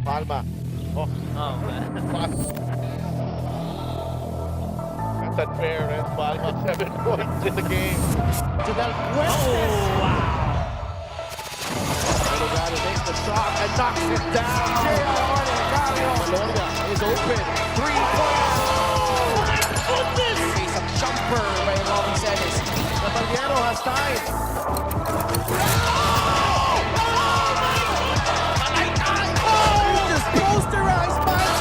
Palma. Oh, man. pass. That's unfair, and Palma 7 points in the game. To Del Fuentes. Oh, wow. Delgado takes the shot and knocks it down. Maloya is open. 3-pointer. Oh my goodness! Face a jumper by Robin Celis. Caballero has time. He just posterized Miles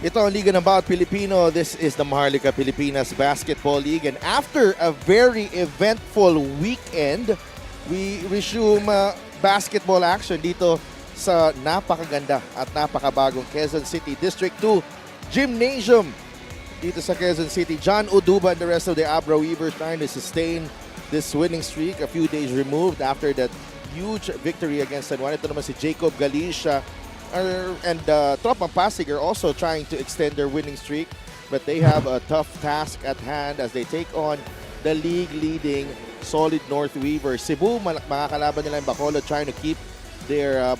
Ito ang Liga ng Bawat Pilipino. This is the Maharlika Pilipinas Basketball League. And after a very eventful weekend, we resume basketball action dito sa napakaganda at napakabagong Quezon City District 2 Gymnasium. Dito sa Quezon City, John Uduba and the rest of the Abra Weavers trying to sustain this winning streak a few days removed after that huge victory against San Juan. Ito naman si Jacob Galicia and Tropang Pasig are also trying to extend their winning streak, but they have a tough task at hand as they take on the league-leading Solid North Weavers. Cebu, makakalaban nila yung Bacolod, trying to keep their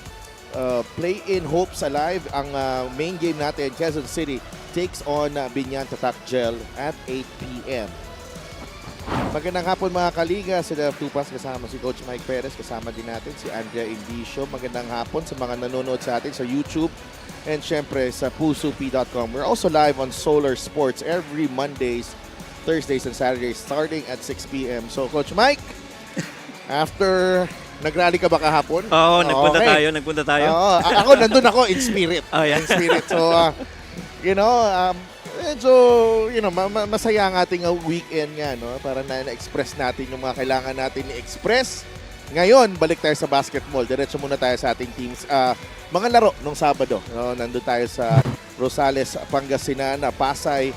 play-in hopes alive. Ang main game natin, Quezon City, takes on Binyan Tatak Gel at 8 p.m. Magandang hapon mga kaliga, sila Tupas kasama si Coach Mike Perez, kasama din natin si Andrea Indicio. Magandang hapon sa mga nanonood sa atin sa YouTube and syempre sa pusup.com. We're also live on Solar Sports every Mondays, Thursdays and Saturdays starting at 6 p.m. So Coach Mike, after nagrally ka ba kahapon? Oo, nagpunta tayo. Oo, ako nandun ako in spirit. Oh, yeah. In spirit. So, medyo, masaya ang ating weekend nga, no? Para na-express natin yung mga kailangan natin i-express. Ngayon, balik tayo sa basketball. Diretso muna tayo sa ating teams. Mga laro nung Sabado. No? Nandun tayo sa Rosales, Pangasinan, Pasay.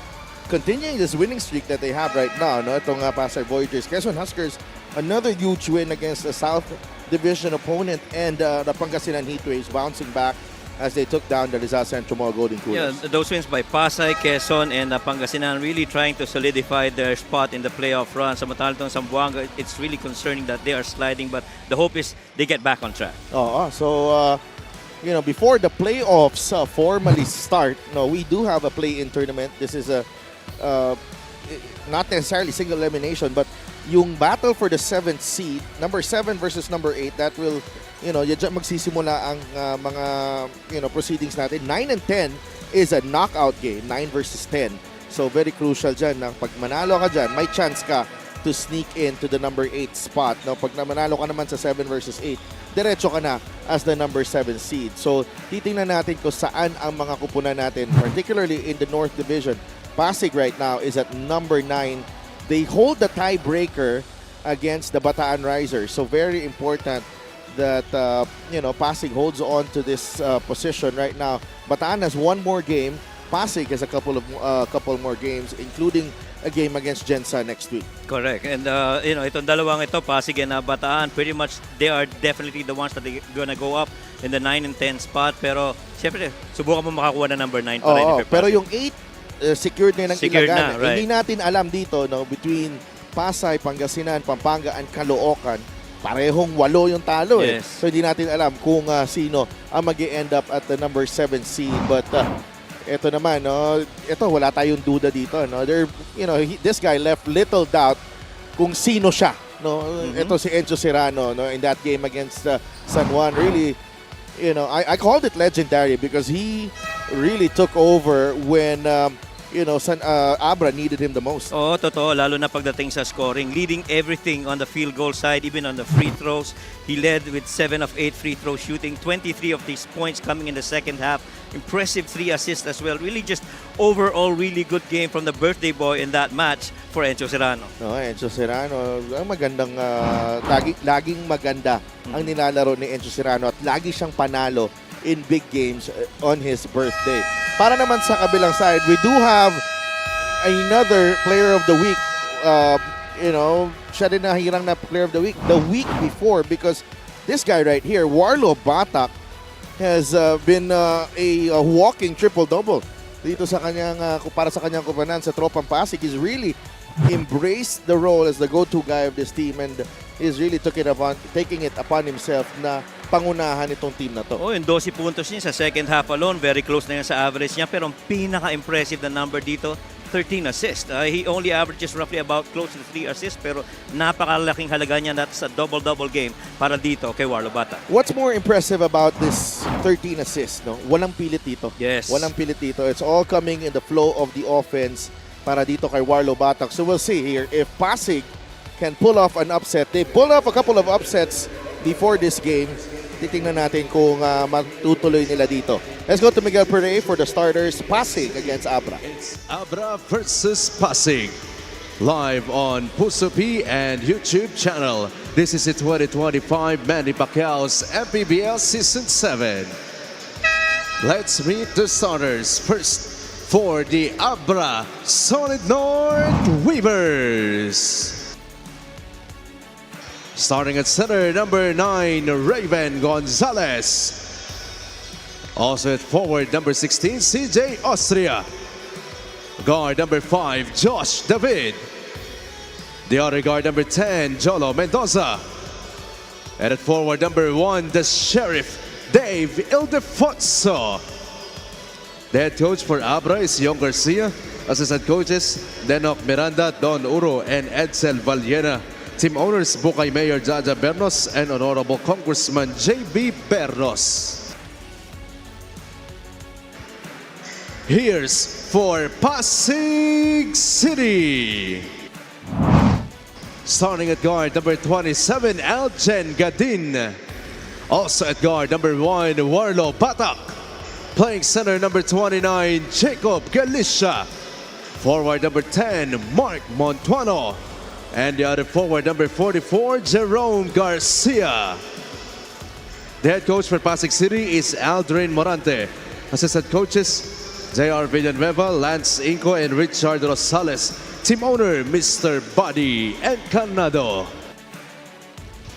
Continuing this winning streak that they have right now, no? Itong Pasay Voyagers. Quezon Huskers, another huge win against the South Division opponent, and the Pangasinan Heatwaves bouncing back as they took down the Rizal Central Mall Golden Coolers. Yeah, those wins by Pasay, Quezon, and Pangasinan really trying to solidify their spot in the playoff run. Samantala itong Zamboanga, it's really concerning that they are sliding, but the hope is they get back on track. So, before the playoffs formally start, we do have a play-in tournament. This is a not necessarily single elimination, but yung battle for the 7th seed, number 7 versus number 8, that will, dyan magsisimula ang mga, proceedings natin. 9 and 10 is a knockout game, 9 versus 10. So, very crucial dyan. Pag manalo ka dyan, may chance ka to sneak into the number 8 spot. No? Pag manalo ka naman sa 7 versus 8, diretso ka na as the number 7 seed. So, titingnan natin kung saan ang mga kupunan natin, particularly in the North Division. Pasig right now is at number 9. They hold the tiebreaker against the Bataan Risers. So very important that Pasig holds on to this position right now. Bataan has one more game. Pasig has a couple more games, including a game against Gensa next week. Correct. And itong dalawang ito, Pasig and Bataan, pretty much they are definitely the ones that they're gonna go up in the 9 and 10 spot. Pero siyempre, subukan mo makakuha na number 9 pa rin. Pero yung 8 secured na ng Secured Ilagan. na, right. Hindi natin alam dito, between Pasay, Pangasinan, Pampanga, and Caloocan, parehong 8 yung talo. Yes. So hindi natin alam kung sino ang mag-end up at the number 7 seed. But ito naman, wala tayong duda dito. This guy left little doubt kung sino siya. Ito si Enzo Serrano, in that game against San Juan. Really, I called it legendary because he really took over when Abra needed him the most. Oo, totoo. Lalo na pagdating sa scoring. Leading everything on the field goal side, even on the free throws. He led with 7 of 8 free throw shooting. 23 of these points coming in the second half. Impressive 3 assists as well. Really just overall really good game from the birthday boy in that match for Enzo Serrano. Enzo Serrano, magandang, laging maganda ang nilalaro ni Enzo Serrano at lagi siyang panalo in big games on his birthday. Para naman sa kabilang side, we do have another player of the week. Siya din nahirang na player of the week before, because this guy right here, Warlo Batak, has been a walking triple-double dito sa kanyang, para sa kanyang kubanan sa Tropang Pasig. He's really embraced the role as the go-to guy of this team and he's really taking it upon himself na pangunahan itong team na to. Oh, yung 12 puntos niya sa second half alone, very close na yan sa average niya. Pero ang pinaka-impressive na number dito, 13 assists. He only averages roughly about close to 3 assists pero napakalaking halaga niya. That's a double-double game para dito kay Warlo Bata. What's more impressive about this 13 assists? No? Walang pilit dito. Yes. Walang pilit dito. It's all coming in the flow of the offense para dito kay Warlo Batak. So we'll see here if Pasig can pull off an upset. They pulled off a couple of upsets before this game. Titingnan natin kung matutuloy nila dito. Let's go to Miguel Pere for the starters. Pasig against Abra. It's Abra versus Pasig. Live on Puso P and YouTube channel. This is the 2025 Manny Pacquiao's MPBL Season 7. Let's meet the starters. First, for the Abra Solid North Weavers. Starting at center, number 9, Raven Gonzalez. Also at forward, number 16, CJ Austria. Guard number 5, Josh David. The other guard, number 10, Jolo Mendoza. And at forward, number 1, the Sheriff, Dave Ildefonso. The head coach for Abra is Yong Garcia. Assistant coaches, Denok Miranda, Don Uro, and Edsel Valiena. Team owners, Bukay Mayor Jaja Bernos and Honorable Congressman J.B. Bernos. Here's for Pasig City. Starting at guard, number 27, Aljen Gadin. Also at guard, number 1, Warlo Batak. Playing center, number 29, Jacob Galicia. Forward, number 10, Mark Montuano. And the other forward, number 44, Jerome Garcia. The head coach for Pasig City is Aldrin Morante. Assistant coaches, J.R. Villanueva, Lance Inco, and Richard Rosales. Team owner, Mr. Buddy Encarnado.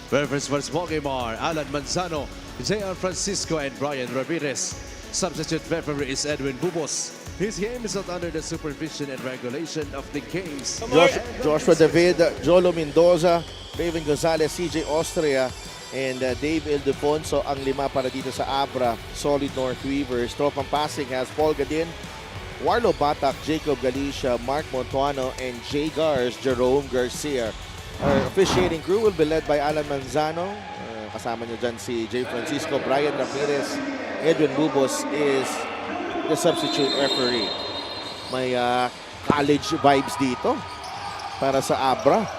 Reference for small game are Alan Manzano, J.R. Francisco, and Brian Ramirez. Substitute referee is Edwin Bubos. His game is not under the supervision and regulation of the games. Joshua David, Jolo Mendoza, Raven Gonzalez, CJ Austria, and Dave Ildefonso ang 5 para dito sa Abra Solid North Weavers. Tropang Pasig has Paul Gadin, Warlo Batak, Jacob Galicia, Mark Montuano, and J. Gars, Jerome Garcia. Our officiating crew will be led by Alan Manzano. Kasama niyo dyan si J. Francisco, Brian Ramirez, Edwin Bubos is the substitute referee. May college vibes dito para sa Abra.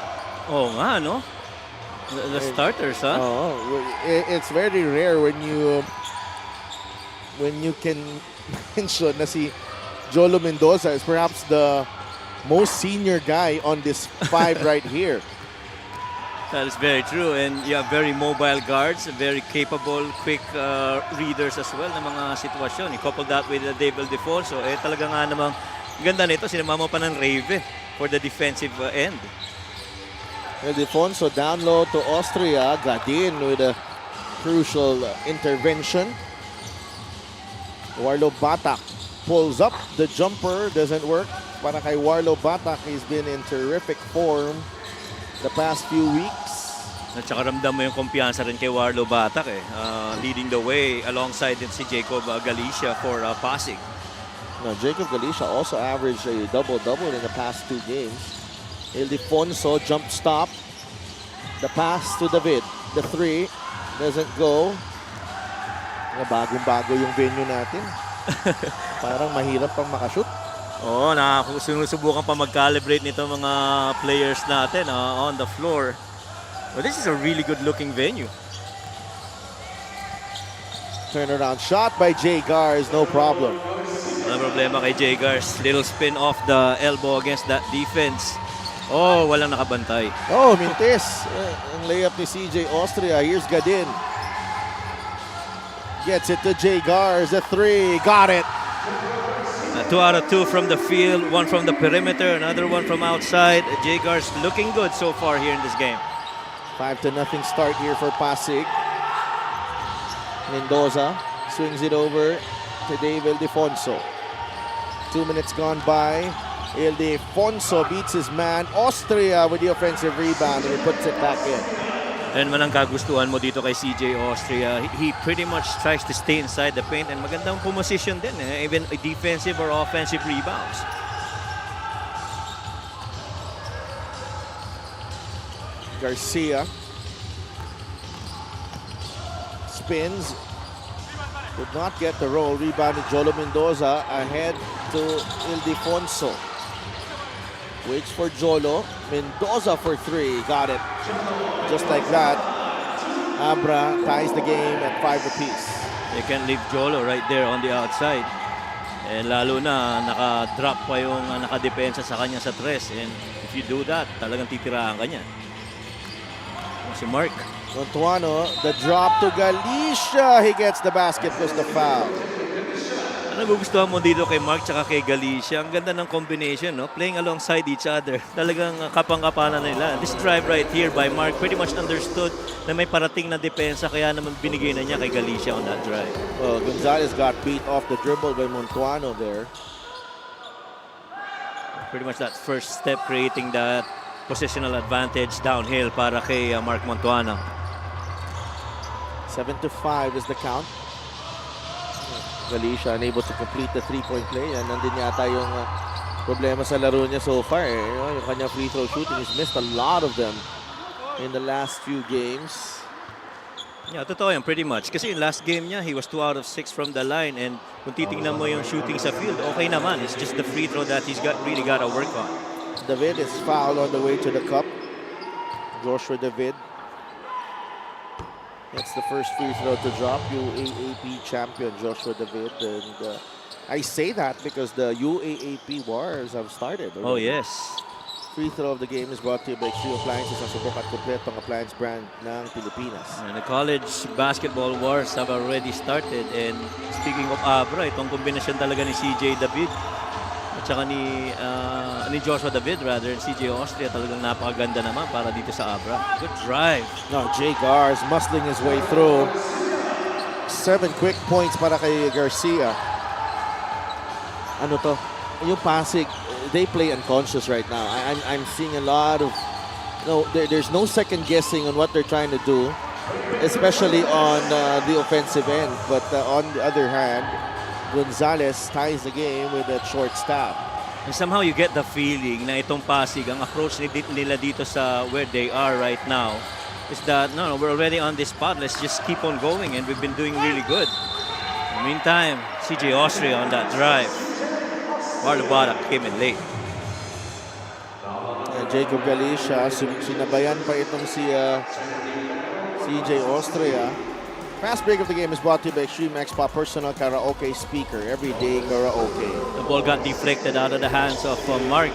Oh nga, no? The starters, ha? Oh, it's very rare when you can mention na si Jolo Mendoza is perhaps the most senior guy on this 5 right here. That is very true, and you have very mobile guards, very capable, quick readers as well ng mga sitwasyon. You couple that with Dave Ildefonso, talaga nga namang ganda nito, sinamama pa ng Raven for the defensive end. Ildefonso down low to Austria, Gadin with a crucial intervention. Warlo Batak pulls up, the jumper doesn't work. Para kay Warlo Batak, he's been in terrific form the past few weeks. At saka ramdam mo yung kumpiyansa rin kay Warlo Batak leading the way alongside din si Jacob Galicia for Pasig. Now, Jacob Galicia also averaged a double-double in the past 2 games. Ildefonso jump stop. The pass to David. The 3 doesn't go. Bagong-bago yung venue natin. Parang mahirap pang makashoot. Oo, sinusubukan pa mag-calibrate nito mga players natin on the floor. Well, this is a really good-looking venue. Turnaround shot by J. Gars, no problem. Walang problema kay J. Gars. Little spin off the elbow against that defense. Oh, walang nakabantay. Oh, mintis. Ang layup ni CJ Austria. Here's Gadin. Gets it to J. Gars. The 3. Got it. 2 out of 2 from the field, 1 from the perimeter, another 1 from outside. J. Gars looking good so far here in this game. 5-0 start here for Pasig. Mendoza swings it over to Dave Ildefonso. 2 minutes gone by. Ildefonso beats his man. Austria with the offensive rebound and he puts it back in. And man ang kagustuhan mo dito kay CJ Austria. He pretty much tries to stay inside the paint and magandang position din. Even defensive or offensive rebounds. Garcia spins. Could not get the roll. Rebounded Jolo Mendoza ahead to Ildefonso. Waits for Jolo. Mendoza for 3. Got it. Just like that. Abra ties the game at 5 apiece. You can leave Jolo right there on the outside. And lalo na naka-drop pa yung nakadepensa sa kanya sa tres. And if you do that, talagang titirahan ka niya. Si Mark. Montuano, the drop to Galicia. He gets the basket, was the foul. Ano nagugustuhan mo dito kay Mark tsaka kay Galicia? Ang ganda ng combination, no? Playing alongside each other. Talagang kapang-kapanan nila. This drive right here by Mark pretty much understood na may parating na depensa kaya naman binigay na niya kay Galicia on that drive. Well, Gonzalez got beat off the dribble by Montuano there. Pretty much that first step creating that positional advantage downhill para kay Mark Montuano. 7-5 is the count. Galicia unable to complete the 3-point play. And nandun yata yung problema sa laro niya so far. Yung kanya free throw shooting, he's missed a lot of them in the last few games. Yeah, totoo yan, pretty much. Kasi yung last game niya, he was 2 out of 6 from the line. And kung titingnan mo yung shooting sa field, okay naman. It's just the free throw that he's really got to work on. David is fouled on the way to the cup. Joshua David. That's the first free throw to drop. UAAP champion Joshua David. And I say that because the UAAP wars have started already. Oh, yes. Free throw of the game is brought to you by Extreme Appliances, ang subok at kompletong appliance brand ng Pilipinas. And the college basketball wars have already started. And speaking of Abra, itong kombinasyon talaga ni CJ David at saka ni Joshua David rather, and CJ Austria talagang napakaganda naman para dito sa Abra. Good drive. Now Jay Gars muscling his way through. 7 quick points para kay Garcia. Ano to? Yung Pasig, they play unconscious right now. I'm seeing a lot of there's no second guessing on what they're trying to do, especially on the offensive end. But on the other hand, Gonzalez ties the game with a short stab. And somehow you get the feeling na itong Pasig, ang approach nila dito sa where they are right now is that, no, we're already on this spot. Let's just keep on going, and we've been doing really good. In the meantime, CJ Austria on that drive. Marlo Barak came in late. Jacob Galicia, sinabayan pa itong si CJ Austria. Fast break of the game is brought to you by Extreme X-Pop Personal Karaoke Speaker. Everyday karaoke. The ball got deflected out of the hands of Mark.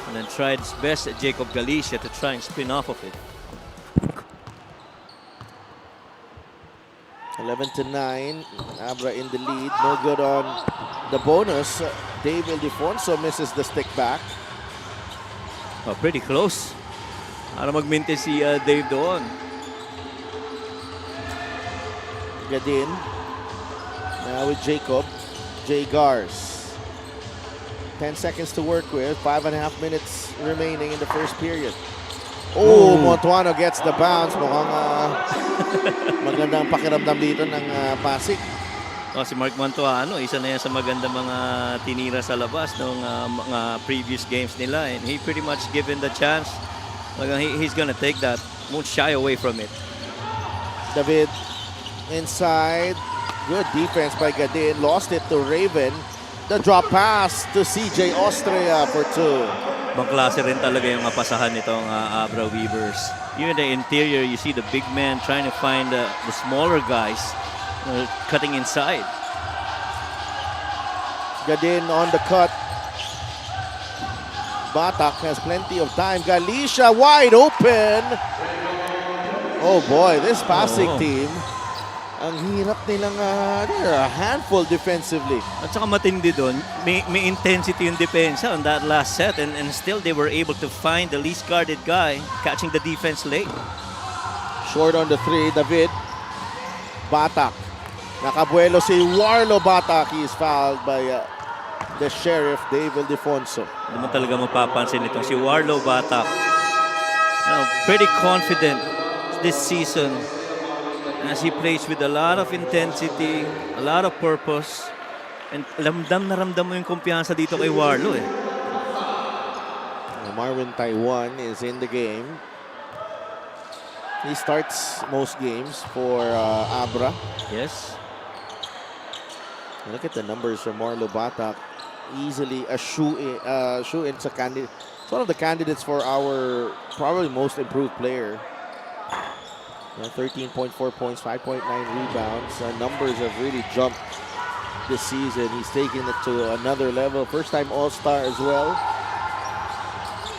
And then tried his best at Jacob Galicia to try and spin off of it. 11-9. Abra in the lead. No good on the bonus. Dave Ildefonso misses the stick back. Oh, pretty close. Para mag-minti si Dave doon. Gadin. Now with Jacob. Jay Gars. 10 seconds to work with. 5.5 minutes remaining in the first period. Oh, Montuano gets the bounce. Mukhang magandang pakiramdam dito ng Pasig. Oh, si Mark Montuano, isa na yan sa maganda mga tinira sa labas ng mga previous games nila. And he pretty much given the chance. He's gonna take that. Won't shy away from it. David inside. Good defense by Gadin. Lost it to Raven. The drop pass to CJ Austria for 2. Bangklase rin talaga yung mapasahan nitong Abra Weavers. Even the interior, you see the big man trying to find the smaller guys cutting inside. Gadin on the cut. Batak has plenty of time. Galicia wide open. Oh boy, this Pasig team. Ang hirap nilang, they're a handful defensively. At saka matindi doon, may intensity yung depensa on that last set, and still they were able to find the least guarded guy catching the defense late. Short on the 3, David. Batak. Nakabuelo si Warlo Batak. He is fouled by the Sheriff, Dave Ildefonso. Hindi mo talaga mapapansin itong si Warlo Batak. Pretty confident this season as he plays with a lot of intensity, a lot of purpose. And ramdam na ramdam mo yung kumpiyansa dito kay Warlo eh. Marvin Taiwan is in the game. He starts most games for Abra. Yes. Look at the numbers from Marlo Batak. Easily a shoe-in sa candidate. It's one of the candidates for our probably most improved player. 13.4 points, 5.9 rebounds. Numbers have really jumped this season. He's taken it to another level. First time All-Star as well.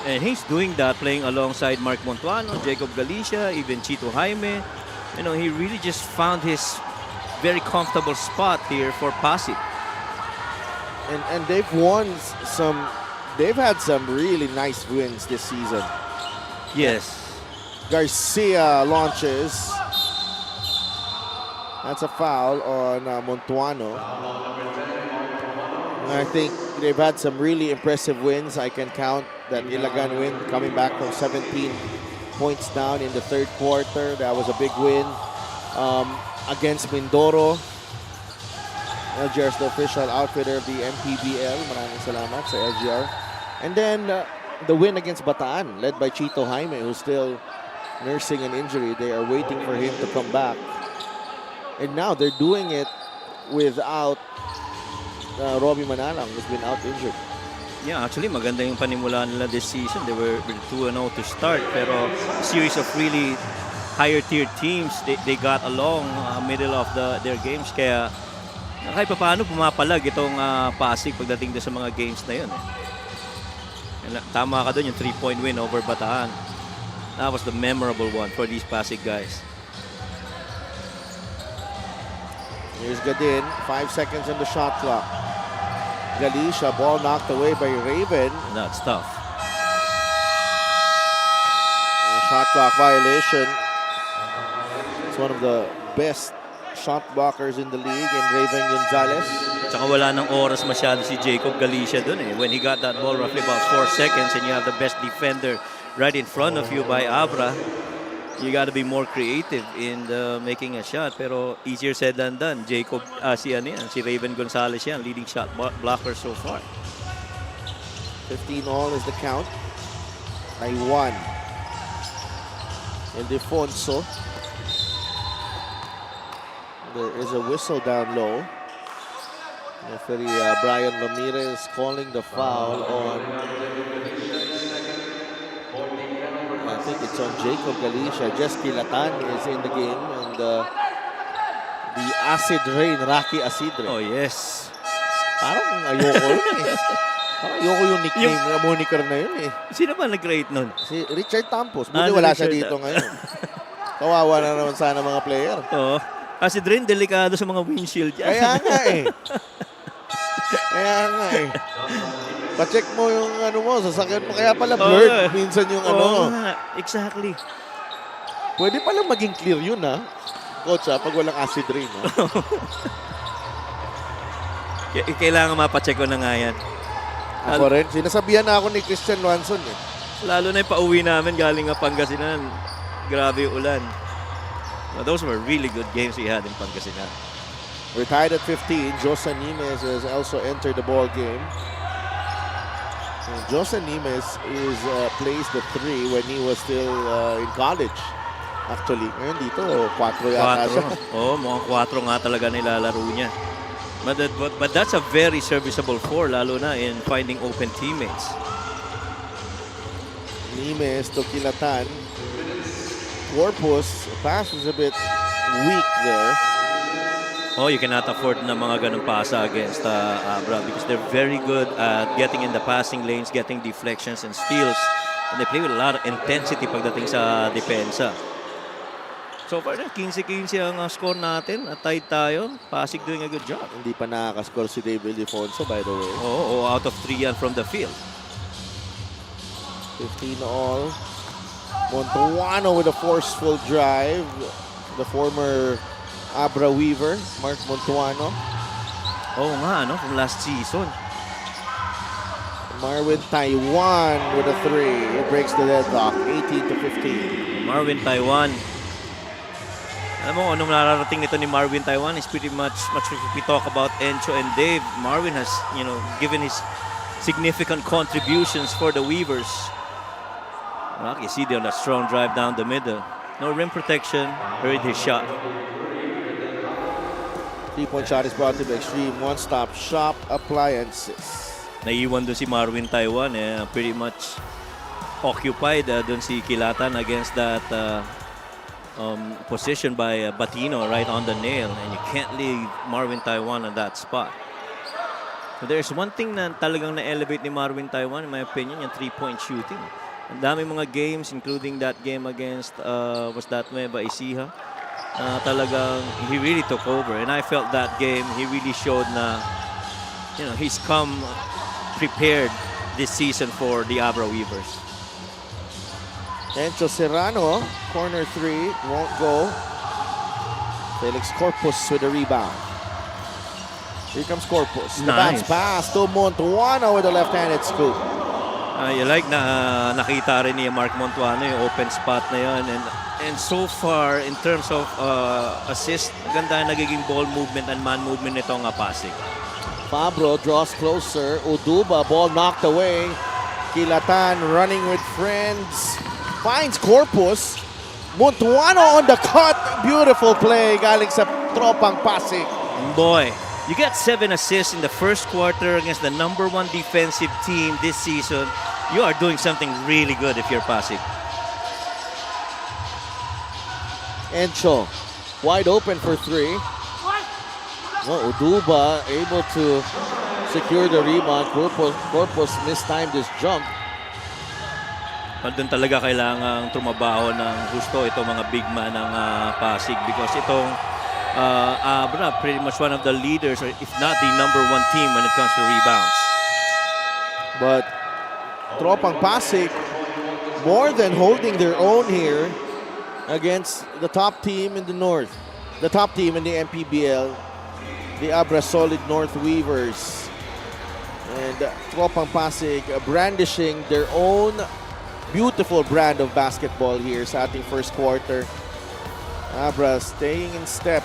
And he's doing that playing alongside Mark Montuano, Jacob Galicia, even Chito Jaime. You know, he really just found his very comfortable spot here for Pasig. And they've won some, they've had some really nice wins this season. Yes. Garcia launches. That's a foul on Montuano. I think they've had some really impressive wins. I can count that Ilagan win coming back from 17 points down in the third quarter. That was a big win. Against Mindoro. LGR is the official outfitter of the MPBL. Maraming salamat sa LGR. And then the win against Bataan, led by Chito Jaime, who's still nursing an injury. They are waiting for him to come back. And now they're doing it without Robbie Manalang, who's been out injured. Yeah, actually maganda yung panimula nila this season. They were 2-0 to start, pero a series of really higher tier teams, they got along middle of their games. Kaya kahit pa paano pumapalag itong Pasig pagdating sa mga games na yun. Tama ka doon, yung 3-point win over Bataan. That was the memorable one for these Pasig guys. Here's Gadin, 5 seconds on the shot clock. Galicia, ball knocked away by Raven. That's tough. Shot clock violation. It's one of the best shot blockers in the league in Raven Gonzalez. Tsaka wala nang oras masyado si Jacob Galicia dun eh. When he got that ball roughly about 4 seconds and you have the best defender right in front of you by Abra, you got to be more creative in making a shot. Pero easier said than done. Jacob, si Raven Gonzalez yan, leading shot blocker so far. 15 all is the count. Taiwan. Ildefonso. There is a whistle down low. Referee Brian Ramirez calling the foul on, I think it's on Jacob Galicia. Jess Kilatan is in the game, and the acid rain, Rocky Acidre. Oh yes. Parang ayoko yun eh. Parang ayoko yung nickname na moniker na yun eh. Sino ba nag-create nun? Si Richard Tampos. Buti wala siya dito ngayon. Kawawa na naman sana mga player. Oo. Kasi Drin, delikado sa mga windshield yan. Kaya nga eh. Kaya nga eh. Pa-check mo yung ano mo, sasakyan mo. Kaya pala blurred minsan yung ano. Exactly. Pwede palang maging clear yun ha. Coach ha, pag walang acid rain ha. Kailangan mapacheck ko na nga yan. Ako rin. Sinasabihan na ako ni Christian Wanson eh. Lalo na yung pauwi namin galing nga Pangasinan. Grabe yung ulan. Well, those were really good games we had in Pangasinan. We're tied at 15. Josa Nimes has also entered the ball game. Josa Nimes is plays the 3 when he was still in college. Actually, ngayon dito, 4 yata siya. Oo, mukhang 4 nga talaga nilalaro niya. But that's a very serviceable 4, lalo na in finding open teammates. Nimes to Kilatan. Corpus, pass is a bit weak there. Oh, you cannot afford na mga ganun pasa against Abra because they're very good at getting in the passing lanes, getting deflections and steals. And they play with a lot of intensity pagdating sa depensa. So far, 15-15 ang score natin. At tied tayo. Pasig doing a good job. Hindi pa nakakascore si David Ildefonso, by the way. Oo, out of 3 yan from the field. 15 all. Montuano with a forceful drive. The former Abra Weaver, Mark Montuano. Oo nga, no? From last season. Marvin Taiwan with a 3. It breaks the deadlock, 18-15. Marvin Taiwan. Alam mo, anong nararating nito ni Marvin Taiwan is pretty much as we talk about Encho and Dave. Marvin has, given his significant contributions for the Weavers. Well, you see there on a strong drive down the middle. No rim protection, heard his shot. 3-point shot is brought to the Extreme One-Stop Shop Appliances. Naiiwan doon si Marvin Taiwan. Pretty much occupied doon si Kilatan against that position by Batino right on the nail. And you can't leave Marvin Taiwan on that spot. So there's one thing na talagang na-elevate ni Marvin Taiwan, in my opinion, yung 3-point shooting. Ang dami mga games, including that game against, was that Nueva Ecija? Talagang he really took over. And I felt that game, he really showed na, he's come prepared this season for the Abra Weavers. Encho Serrano, corner 3, won't go. Felix Corpus with the rebound. Here comes Corpus. The bounce pass to Montuano with a left-handed scoop. You like na nakita rin ni Mark Montuano yung open spot na yun. And so far, in terms of assist, ganda nagiging ball movement and man movement nitong Pasig. Fabro draws closer. Uduba, ball knocked away. Kilatan running with friends. Finds Corpus. Montuano on the cut. Beautiful play galing sa tropang Pasig. Boy, you got 7 assists in the first quarter against the #1 defensive team this season. You are doing something really good if you're Pasig. Encho, wide open for 3. Well, Uduba able to secure the rebound. Corpus mistimed his jump. Doon talaga kailangang trumabaho ng gusto itong mga big man ng Pasig because itong Abra pretty much one of the leaders, or if not the #1 team when it comes to rebounds. But tropang Pasig more than holding their own here against the top team in the North. The top team in the MPBL, the Abra Solid North Weavers. And tropang Pasig brandishing their own beautiful brand of basketball here sa ating first quarter. Abra staying in step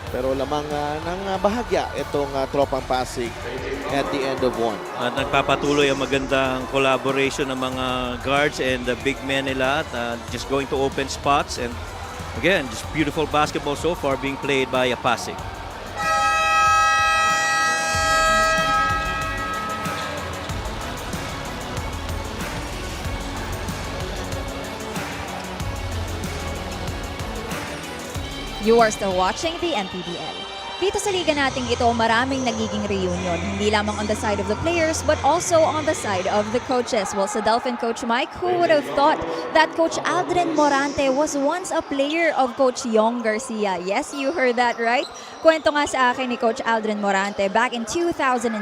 pero lamang ng bahagya itong tropang Pasig at the end of 1. At nagpapatuloy ang magandang collaboration ng mga guards and the big men nila at just going to open spots, and again, just beautiful basketball so far being played by Pasig. You are still watching the MPBL. Dito sa liga nating ito, maraming nagiging reunion. Hindi lamang on the side of the players, but also on the side of the coaches. Well, sa Dolphin Coach Mike, who would have thought that Coach Aldrin Morante was once a player of Coach Yong Garcia? Yes, you heard that right. Kwento nga sa akin ni Coach Aldrin Morante, back in 2006,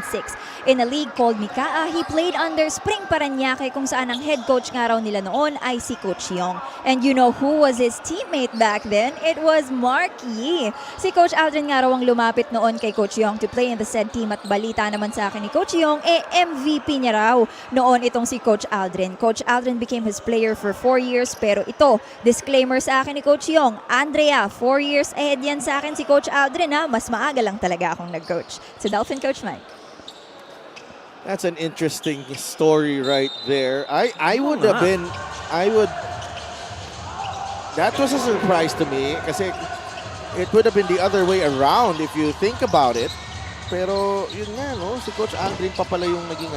in a league called Mikaa, he played under Spring Parañaque, kung saan ang head coach nga raw nila noon ay si Coach Yong. And you know who was his teammate back then? It was Mark Yee. Si Coach Aldrin nga raw ang lumapit noon kay Coach Yong to play in the said team, at balita naman sa akin ni Coach Yong, MVP niya raw noon itong si Coach Aldrin. Coach Aldrin became his player for 4 years, pero ito, disclaimer sa akin ni Coach Yong, Andrea, 4 years ahead yan sa akin si Coach Aldrin ha, mas maaga lang talaga akong nag-coach. Si Dolphin Coach Mike. That's an interesting story right there. I would have been, that was a surprise to me kasi it would have been the other way around if you think about it. Pero yun nga, no, si Coach Aldrin pa pala yung naging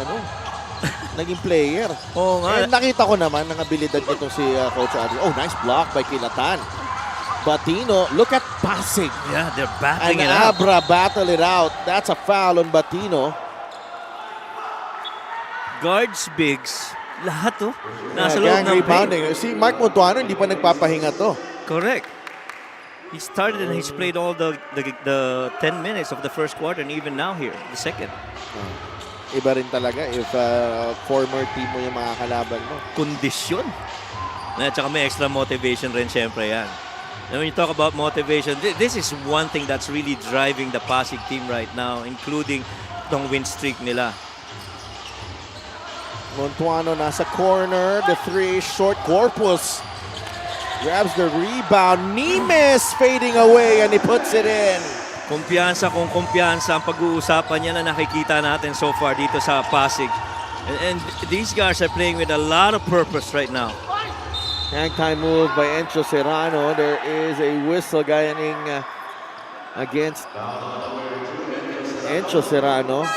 naging player. Oo nga. And nakita ko naman ang abilidad nitong si Coach Aldrin. Oh, nice block by Kilatan. Batino, look at Pasig. Yeah, they're battling And it out. Abra battle it out. That's a foul on Batino. Guards, bigs, lahat to. Nasa Yeah, loob gang ng rebounding. Si Mark Montuano hindi pa nagpapahinga to. Correct. He started and he's played all the 10 minutes of the first quarter, and even now here, the second. Iba rin talaga if former team mo yung mga kalaban mo. Kondisyon. At saka may extra motivation rin syempre yan. And when you talk about motivation, this is one thing that's really driving the Pasig team right now, including tong win streak nila. Montuano nasa corner. The three, short. Corpus grabs the rebound. Nimes fading away and he puts it in. Kumpiyansa kung kumpiyansa ang pag-uusapan niya na nakikita natin so far dito sa Pasig. And these guys are playing with a lot of purpose right now. Hang time move by Encho Serrano. There is a whistle gaining against Encho Serrano.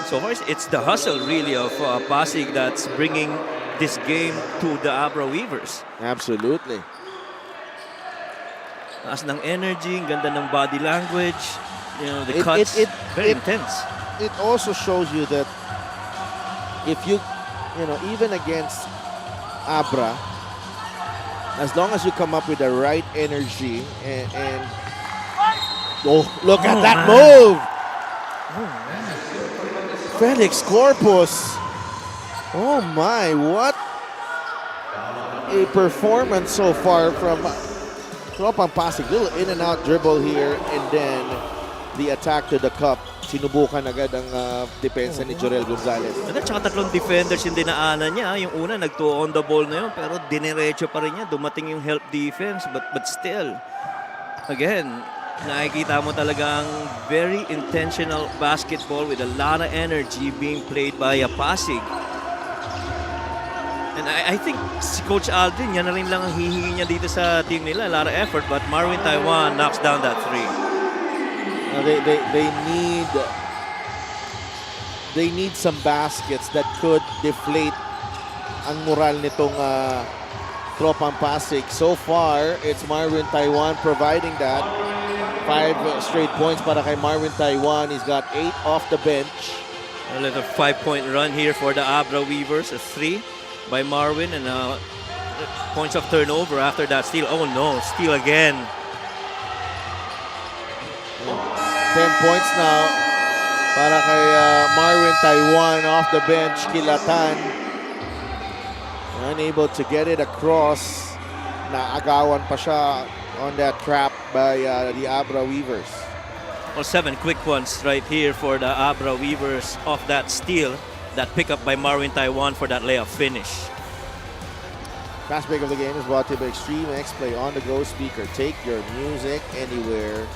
So far, it's the hustle really of Pasig that's bringing this game to the Abra Weavers. Absolutely. Taas ng energy, ganda ng body language, you know, the cuts, very intense. It also shows you that if you know, even against Abra, as long as you come up with the right energy and oh, look at that move! Felix Corpus. Oh my, what a performance so far from Tropang Pasig. Little in and out dribble here and then the attack to the cup. Sinubukan agad ang depensa ni Jorel Gonzalez. At saka tatlong defenders yung dinaanan niya. Yung una, nag-2 on the ball na yun, pero diniretso pa rin niya. Dumating yung help defense, but still, again, nakikita mo talagang very intentional basketball with a lot of energy being played by Pasig. And I think si Coach Aldrin, yan na rin lang ang hihingi niya dito sa team nila. A lot of effort, but Marvin Taiwan knocks down that three. They need some baskets that could deflate ang moral nitong Tropang Pasig. So far, it's Marvin Taiwan providing that. 5 straight points para kay Marvin Taiwan. He's got 8 off the bench. A little 5-point run here for the Abra Weavers. A 3 by Marvin and points of turnover after that steal. Oh no, steal again. 10 points now para kay Marvin Taiwan off the bench. Kilatan unable to get it across. Naagawan pa siya on that trap by the Abra Weavers. Well, 7 quick ones right here for the Abra Weavers off that steal. That pickup by Marvin Taiwan for that layup finish. Fast break of the game is brought to you by Extreme X Play on the go speaker. Take your music anywhere.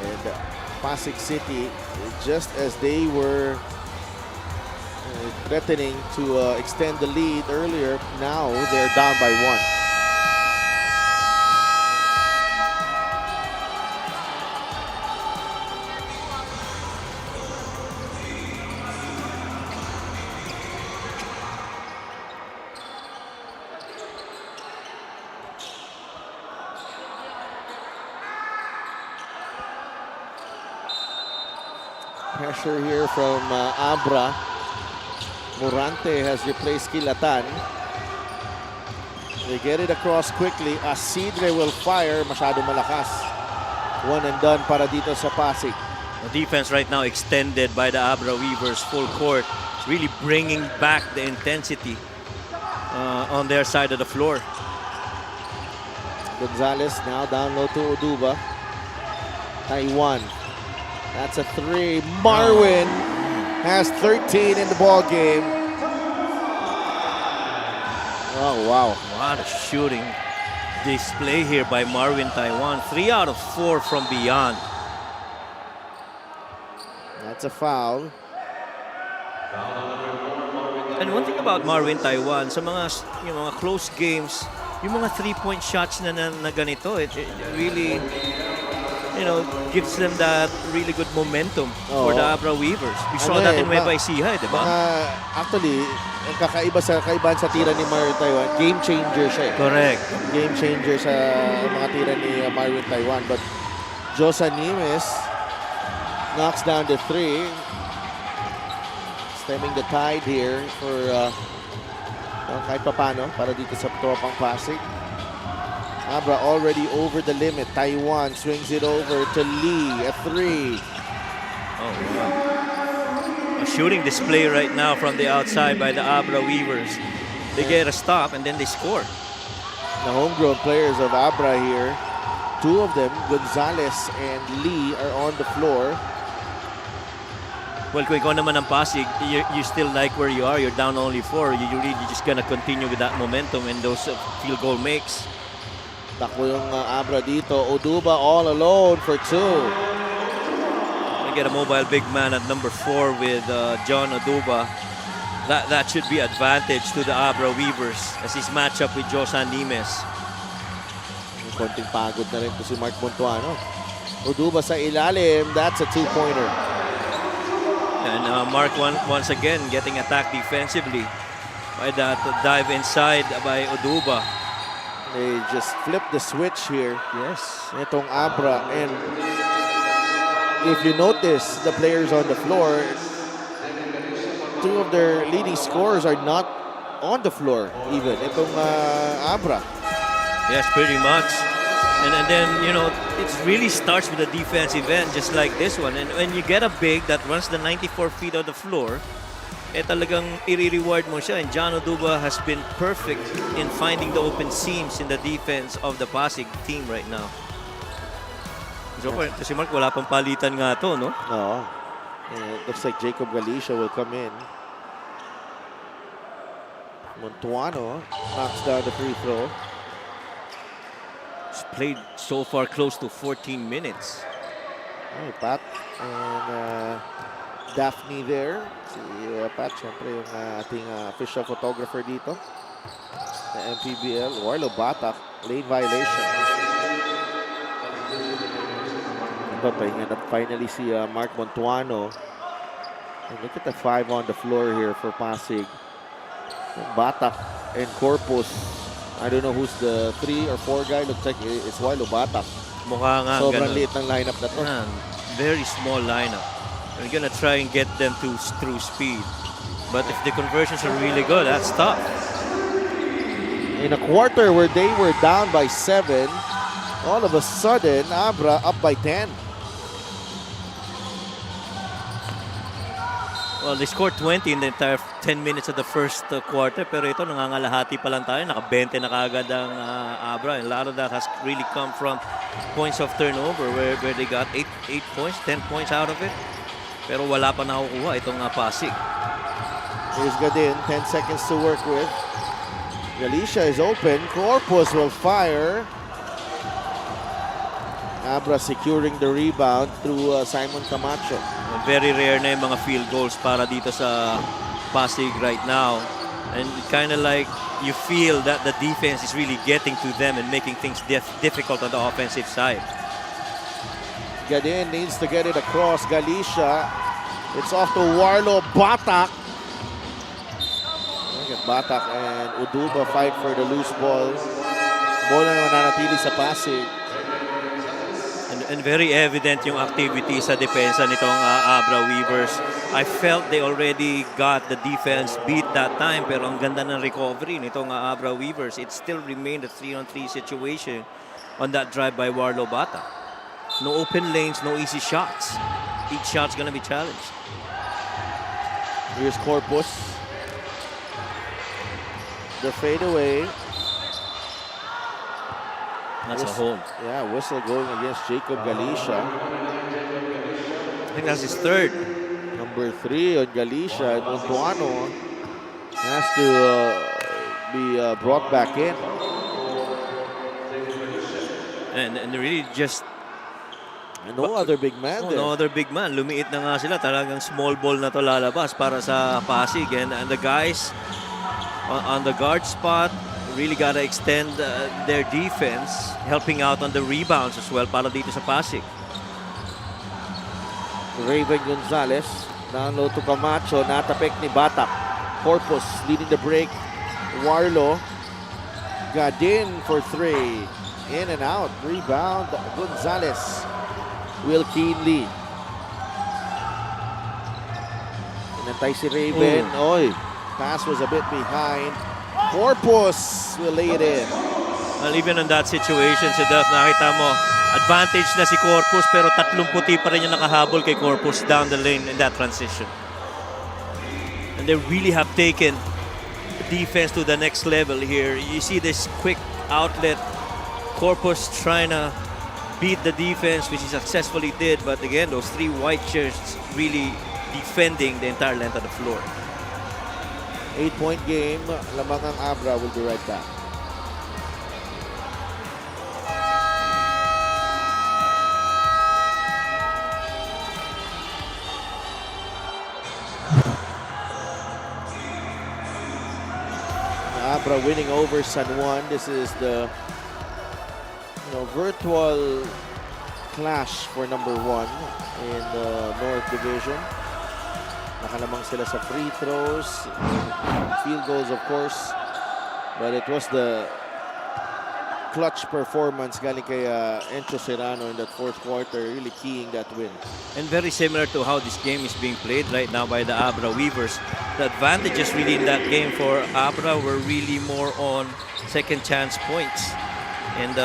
And Pasig City, just as they were threatening to extend the lead earlier, now they're down by 1. Pressure here from Abra. Morante has replaced Kilatan. They get it across quickly. Asidre will fire. Masyado malakas. 1 and done para dito sa Pasig. The defense right now extended by the Abra Weavers full court. Really bringing back the intensity on their side of the floor. Gonzalez now down low to Oduba. Taiwan. That's a 3. Marwin has 13 in the ball game. Oh, wow. What a shooting display here by Marvin Taiwan. 3 out of 4 from beyond. That's a foul. And one thing about Marvin Taiwan, sa mga, yung mga close games, yung mga 3-point shots na ganito, it really, you know, gives them that really good momentum for the Abra Weavers. We saw that in Nueva Ecija, di ba? Actually, ang kaibahan sa tira ni Marvin Taiwan, game changer siya. Correct. Game changer sa mga tira ni Marvin Taiwan. But Josa Nimes knocks down the 3. Stemming the tide here for kahit papano para dito sa Tropang Pasig. Abra already over the limit. Taiwan swings it over to Lee. A 3. Oh, wow. A shooting display right now from the outside by the Abra Weavers. They get a stop and then they score. The homegrown players of Abra here, 2 of them, Gonzalez and Lee, are on the floor. Well, kung ikaw naman ang Pasig, you still like where you are. You're down only 4. You really just gonna continue with that momentum and those field goal makes. Takbo yung Abra dito. Oduba all alone for 2. You get a mobile big man at number 4 with John Oduba. That should be advantage to the Abra Weavers as his matchup with Josan Nimes. Konting pagod na rin to si Mark Montuano. Oduba sa ilalim. That's a 2-pointer. And Mark once again getting attacked defensively by that dive inside by Oduba. They just flip the switch here. Yes. Itong Abra. And if you notice the players on the floor, 2 of their leading scorers are not on the floor even. Itong Abra. Yes, pretty much. And then, you know, it really starts with a defensive end just like this one. And when you get a big that runs the 94 feet on the floor, talagang i-reward mo siya. And John Oduba has been perfect in finding the open seams in the defense of the Pasig team right now. So, si Mark, wala pang palitan nga to, no? Oo. It looks like Jacob Galicia will come in. Montuano knocks down the free throw. He's played so far close to 14 minutes. Ay, Pat and Daphne there. Si Pat, syempre yung ating official photographer dito. Na MPBL. Warlo Batak, lane violation. Papahinga na finally si Mark Montuano. And look at the 5 on the floor here for Pasig. Batak and Corpus. I don't know who's the 3 or 4 guy. Looks like it's Warlo Batak. Mukha nga Sobrang ganun. liit ng lineup na to. Very small lineup. We're gonna try and get them through speed. But if the conversions are really good, that's tough. In a quarter where they were down by 7, all of a sudden, Abra up by 10. Well, they scored 20 in the entire 10 minutes of the first quarter. Pero ito, nangangalahati pa lang tayo. Naka-20 na kaagad ang Abra. And a lot of that has really come from points of turnover where they got 8 points, 10 points out of it. Pero wala pa nakukuha itong Pasig. Here's Gadin, 10 seconds to work with. Galicia is open. Corpus will fire. Abra securing the rebound through Simon Camacho. Very rare na yung mga field goals para dito sa Pasig right now. And kind of like you feel that the defense is really getting to them and making things difficult on the offensive side. Gadin needs to get it across. Galicia. It's off to Warlo Batak. Look at Batak and Oduba fight for the loose ball. Bola na mananatili sa Pasig. And very evident yung activity sa depensa nitong Abra Weavers. I felt they already got the defense beat that time, pero ang ganda ng recovery nitong Abra Weavers. It still remained a 3-on-3 situation on that drive by Warlo Bata. No open lanes, no easy shots. Each shot's gonna be challenged. Here's Corpus. The fadeaway. That's a hold. Yeah, whistle going against Jacob Galicia. I think that's his third. Number 3 on Galicia. And Montuano has to be brought back in. And really just No other big man there. no other big man. Lumiit na nga sila. Talagang small ball na to lalabas para sa Pasig. And the guys on the guard spot really got to extend their defense, helping out on the rebounds as well para dito sa Pasig. Raven Gonzalez, down low to Camacho, natapik ni Batak. Corpus leading the break. Warlo, Gadin for 3. In and out, rebound, Gonzalez. Will Keenly. Inantay si Raven. Oy, pass was a bit behind. Corpus will lay it in. Well, even in that situation, si Duff, nakita mo, advantage na si Corpus pero 30 puti pa rin yung nakahabol kay Corpus down the lane in that transition. And they really have taken defense to the next level here. You see this quick outlet. Corpus trying to beat the defense, which he successfully did. But again, those 3 white shirts really defending the entire length of the floor. 8-point game. Lamang ang Abra. Will be right back. Abra winning over San Juan. This is the virtual clash for number 1 in the North Division. Nakalamang sila sa free throws, field goals of course, but it was the clutch performance galing kay Encho Serrano in that fourth quarter really keying that win. And very similar to how this game is being played right now by the Abra Weavers. The advantages really in that game for Abra were really more on second chance points. And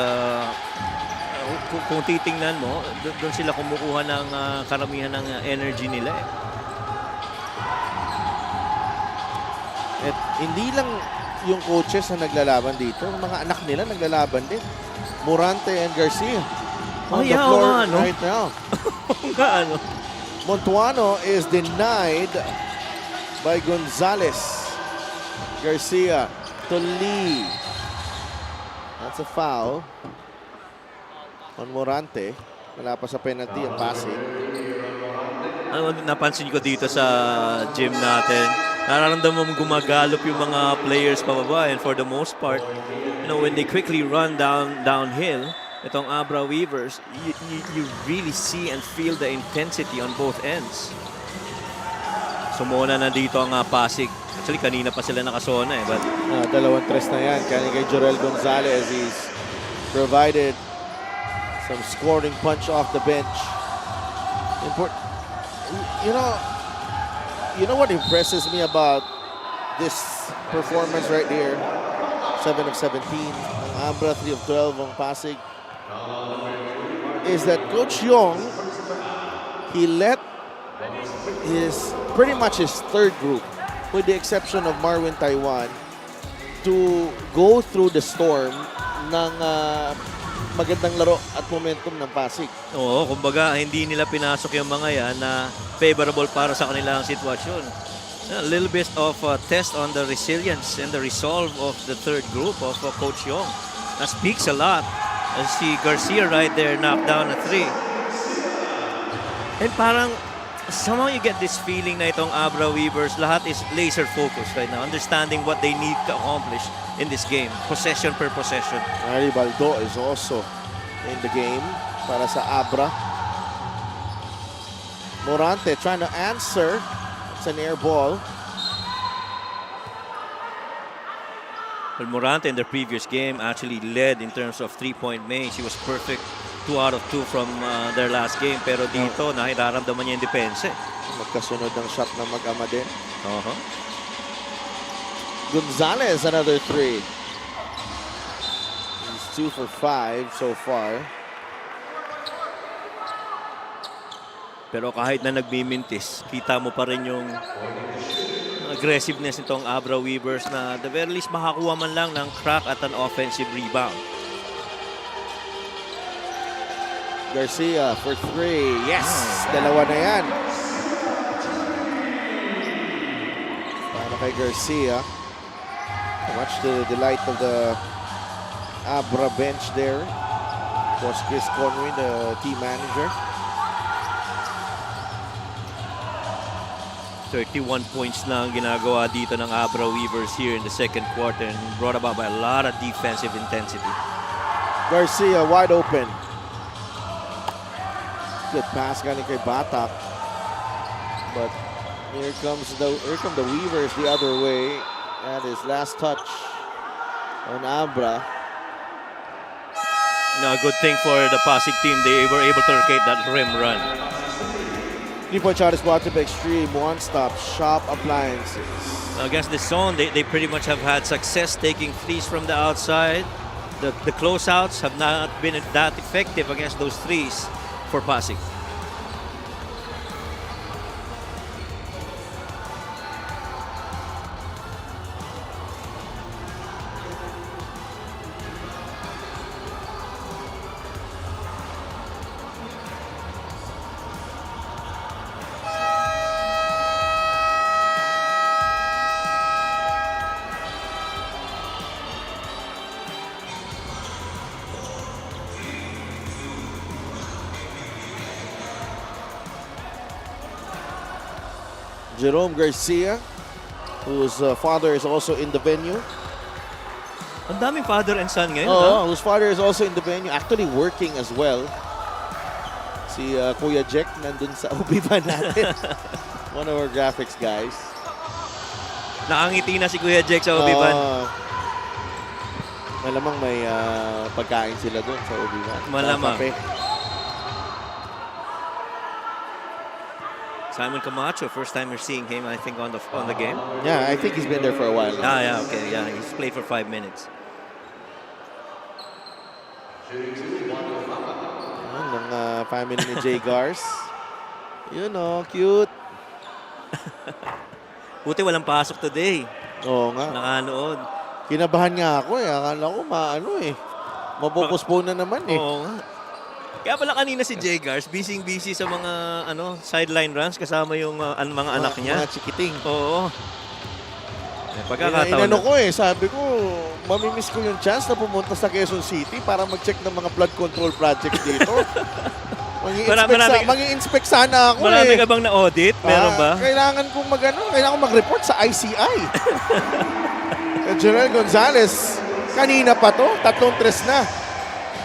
kung titingnan mo, doon sila kumukuha ng karamihan ng energy nila. At hindi lang yung coaches na naglalaban dito, mga anak nila naglalaban din. Morante and Garcia on the floor right now. Montuano is denied by Gonzalez. Garcia to Lee. That's a foul on Morante. Wala pa sa penalty ang Pasig. Napansin ko dito sa gym natin, nararamdaman mo gumagalop yung mga players pababa, and for the most part, when they quickly run downhill, itong Abra Weavers, you really see and feel the intensity on both ends. Sumona na dito ang Pasig. Actually, kanina pa sila nakasona but dalawang tres na yan. Kaya kay Jorel Gonzalez, he's provided some scoring punch off the bench. You know what impresses me about this performance right here? 7 of 17, ang Abra, 3 of 12 ang Pasig, is that Coach Yong, he let pretty much his third group, with the exception of Marwin Taiwan, to go through the storm ng magandang laro at momentum ng Pasig. Oo, kumbaga hindi nila pinasok yung mga yan na favorable para sa kanilang sitwasyon. A little bit of a test on the resilience and the resolve of the third group of Coach Yong. That speaks a lot. As si Garcia right there knocked down a 3. And parang somehow you get this feeling na itong Abra Weavers, lahat is laser focused right now, understanding what they need to accomplish in this game, possession per possession. Ari Baldo is also in the game para sa Abra. Morante trying to answer. It's an air ball. Well, Morante in the previous game actually led in terms of three-point makes. He was perfect 2 out of 2 from their last game. Pero dito, nararamdaman niya yung depensa. Magkasunod ng shot na mag-ama din. Gonzalez, another 3. He's 2 for 5 so far. Pero kahit na nagmimintis, kita mo pa rin yung aggressiveness nitong Abra Weavers na the very least makakuha man lang ng crack at an offensive rebound. Garcia for 3. Yes! Dalawa na yan. Para kay Garcia. Much to the delight of the Abra bench there. Was Chris Conway, the team manager. 31 points na ang ginagawa dito ng Abra Weavers here in the second quarter and brought about by a lot of defensive intensity. Garcia wide open. Good pass galing kay Batak. But here come the Weavers the other way. And his last touch on Abra. No, a good thing for the Pasig team, they were able to locate that rim run. 3-point shot is brought to the extreme. One-stop shop appliances. Against the zone, they pretty much have had success taking threes from the outside. The closeouts have not been that effective against those threes for Pasig. Jerome Garcia, whose father is also in the venue. Ang daming father and son ngayon. Whose father is also in the venue, actually working as well. Si Kuya Jack nandun sa ubiban natin. One of our graphics guys. Nakangiti na si Kuya Jack sa Obiban. Malamang may pagkain sila doon sa ubiban. Malamang. Kape. Simon Camacho, first time you're seeing him, I think, on the game. Yeah, I think he's been there for a while. Yeah, okay, yeah, he's played for 5 minutes. Ng family ni Jay Gars. Yun cute. Buti walang pasok today. Oo nga. Nakanood. Kinabahan nga ako Akala ko mapopostpone na naman Oo nga. Kaya pala kanina si Jay Gars, busy sa mga sideline runs kasama yung mga anak niya. Mga chikiting. Oo. Pagkakataon Inano ko sabi ko, mamimiss ko yung chance na pumunta sa Quezon City para mag-check ng mga flood control project dito. Mag-i-inspect sana ako Marami ka bang na-audit? Meron ba? Kailangan kong mag-report sa ICI. General Gonzalez, kanina pa to, 3-3 na.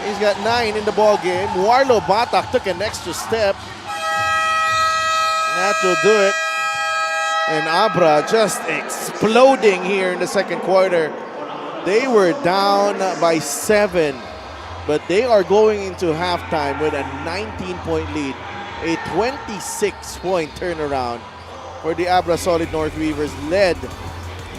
He's got 9 in the ball game. Warlo Batak took an extra step. That will do it. And Abra just exploding here in the second quarter. They were down by 7, but they are going into halftime with a 19-point lead. A 26-point turnaround for the Abra Solid North Weavers, led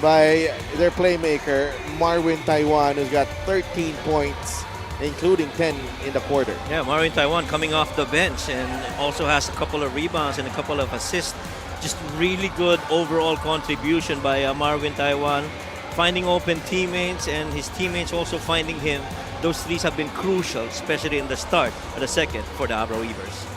by their playmaker, Marwin Taiwan, who's got 13 points, including 10 in the quarter. Yeah, Marwin Taiwan coming off the bench and also has a couple of rebounds and a couple of assists. Just really good overall contribution by Marwin Taiwan, finding open teammates and his teammates also finding him. Those threes have been crucial, especially in the start of the second for the Abra Weavers.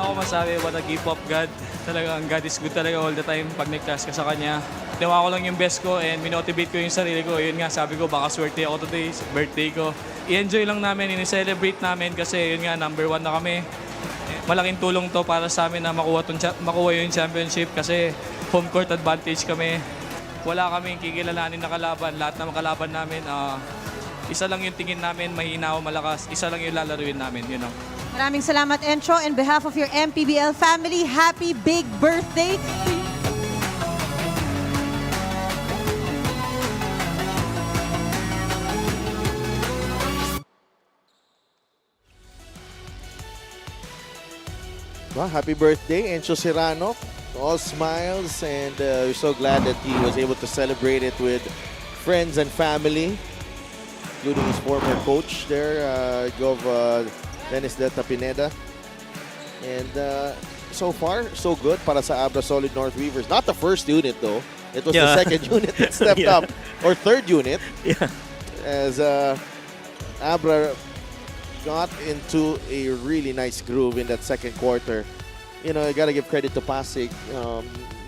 Wala ako masabi, what a gift of God. Talagang God is good talaga all the time pag nag-class ka sa Kanya. Ginawa ko lang yung best ko and minotivate ko yung sarili ko. Yun nga, sabi ko, baka swerte ako today, birthday ko. I-enjoy lang namin, i-celebrate namin kasi yun nga, number 1 na kami. Malaking tulong to para sa amin na makuha yung championship kasi home court advantage kami. Wala kaming kikilalanin na kalaban. Lahat ng kalaban namin, isa lang yung tingin namin, mahina o malakas. Isa lang yung lalaruin namin, yun know? Maraming salamat, Encho. On behalf of your MPBL family, happy big birthday to you. Well, happy birthday, Encho Serrano. All smiles, and we're so glad that he was able to celebrate it with friends and family, including his former coach there, Gov Dennis Delta Pineda. And so far, so good para sa Abra Solid North Weavers. Not the first unit though. It was the second unit that stepped up, or third unit, as Abra got into a really nice groove in that second quarter. You know, you got to give credit to Pasig.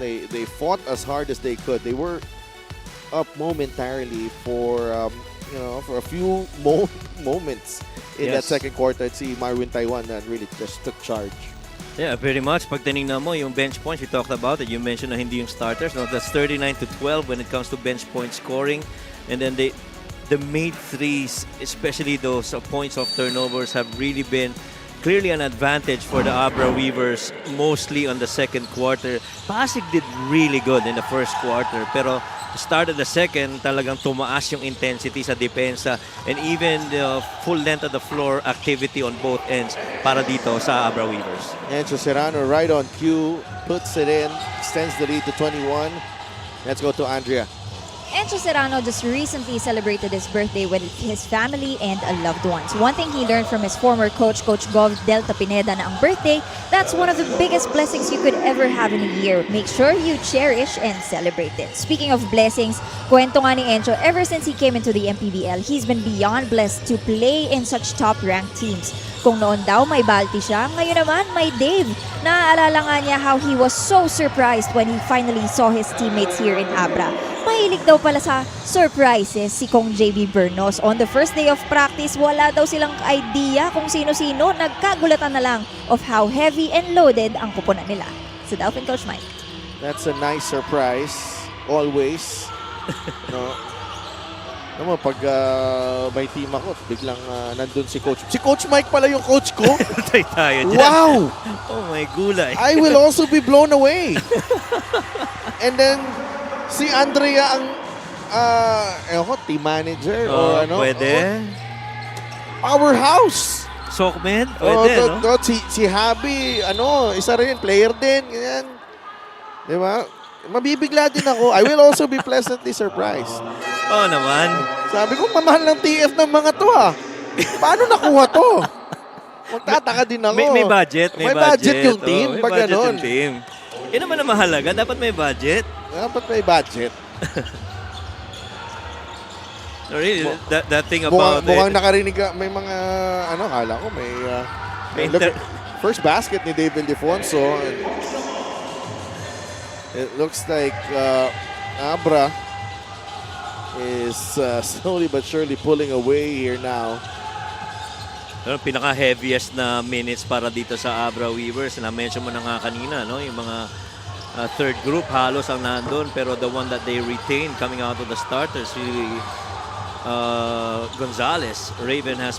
They fought as hard as they could. They were up momentarily for for a few moments in that second quarter. Si Marwin Taiwan that really just took charge. Yeah, very much. Pag tinignan mo yung bench points, we talked about it. You mentioned na hindi yung starters. No, that's 39-12 when it comes to bench point scoring. And then the made threes, especially those points of turnovers, have really been clearly an advantage for the Abra Weavers, mostly on the second quarter. Pasig did really good in the first quarter, pero start of the second, talagang tumaas yung intensity sa depensa and even the full length of the floor activity on both ends para dito sa Abra Weavers. Encho Serrano right on cue, puts it in, extends the lead to 21. Let's go to Andrea. Encho Serrano just recently celebrated his birthday with his family and loved ones. One thing he learned from his former coach, Coach Gov Delta Pineda, na ang birthday, that's one of the biggest blessings you could ever have in a year. Make sure you cherish and celebrate it. Speaking of blessings, kwento nga ni Encho, ever since he came into the MPBL, he's been beyond blessed to play in such top-ranked teams. Kung noon daw may Balti siya, ngayon naman may Dave. Naaalala nga niya how he was so surprised when he finally saw his teammates here in Abra. Mahilig daw pala sa surprises si Kong JB Bernos. On the first day of practice, wala daw silang idea kung sino-sino. Nagkagulatan na lang of how heavy and loaded ang kupunan nila. Si Dolphin Coach Mike. That's a nice surprise, always. No? Alam mo, pag may team ako, biglang nandun si Coach. Si Coach Mike pala yung coach ko? Tayo dyan. Wow! Oh my gulay. I will also be blown away. And then, si Andrea ang team manager or ano. Pwede. Powerhouse. Sokmed? Pwede, no? Si Habi, isa rin, player din. Ganyan. Di ba? Mabibigla din ako. I will also be pleasantly surprised. Oo naman. Sabi ko, mamahal ng TF ng mga to Paano nakuha to? Magtataka din ako. May budget. May budget yung team. May pag budget ganun. yung team. Yun naman ang mahalaga. Dapat may budget. Dapat may budget. No, really, that thing about mukhang nakarinig ka. May mga, kala ko may... first basket ni David Defonso. It looks like Abra is slowly but surely pulling away here now. Pero pinaka-heaviest na minutes para dito sa Abra Weavers. Na-mention mo na nga kanina, no? Yung mga third group halos ang nandun. Pero the one that they retained coming out of the starters, really, Gonzalez, Raven has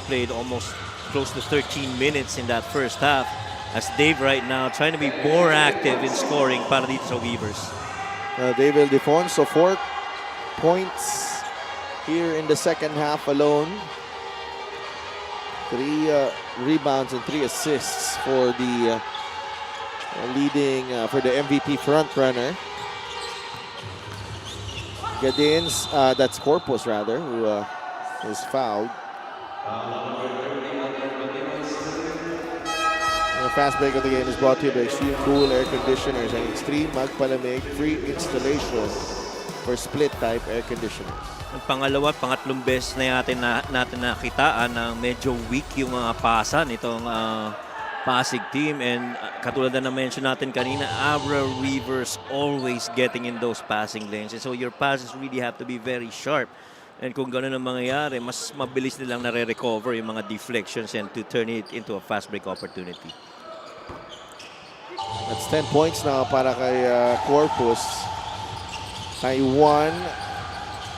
played almost close to 13 minutes in that first half. As Dave right now trying to be more active in scoring para dito sa Weavers. David Defonso, 4 points here in the second half alone. 3 rebounds and 3 assists for the for the MVP frontrunner. Gadins, that's Corpus rather, who is fouled. The fast break of the game is brought to you by Extreme Cool Air Conditioners and Extreme Magpalamig free installation for split-type air conditioners. Ang pangalawa at pangatlong beses na natin nakitaan na medyo weak yung mga pasa nitong Pasig team. And katulad na na-mention natin kanina, Abra Weavers always getting in those passing lanes. And so your passes really have to be very sharp. And kung gano'n ang mangyayari, mas mabilis nilang nare-recover yung mga deflections and to turn it into a fast break opportunity. That's 10 points now para kay Corpus. Taiwan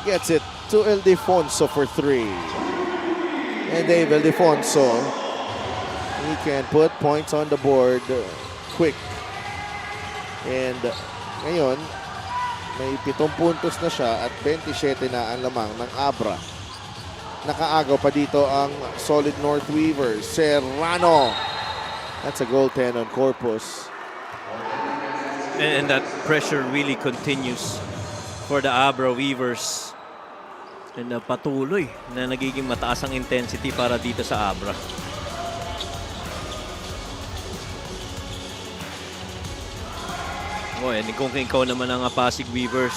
gets it to Ildefonso for 3. And Dave Ildefonso, he can put points on the board quick. And ngayon, may 7 puntos na siya at 27 na ang lamang ng Abra. Nakaagaw pa dito ang Solid North Weavers. Serrano. That's a goal 10 on Corpus. And that pressure really continues for the Abra Weavers. And patuloy na nagiging mataas ang intensity para dito sa Abra. Oh, and kung ikaw naman ang Pasig Weavers,